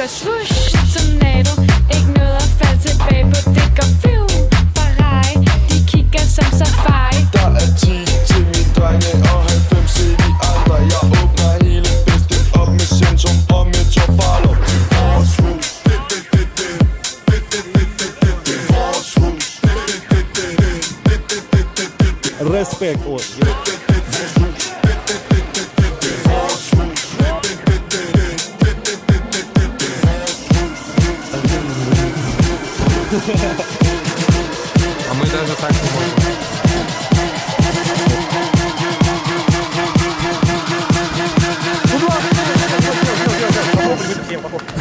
går swoosh, tornado. Ikke noget at falde tilbage på. Det går flyv, Ferrari. De kigger som safari. Der er 10 til mine drenge og 90 til de andre. Jeg åbner hele festen op med Centrum og med Tofalo. Vores hus, vores hus. Respekt, ord. А мы даже так не можем.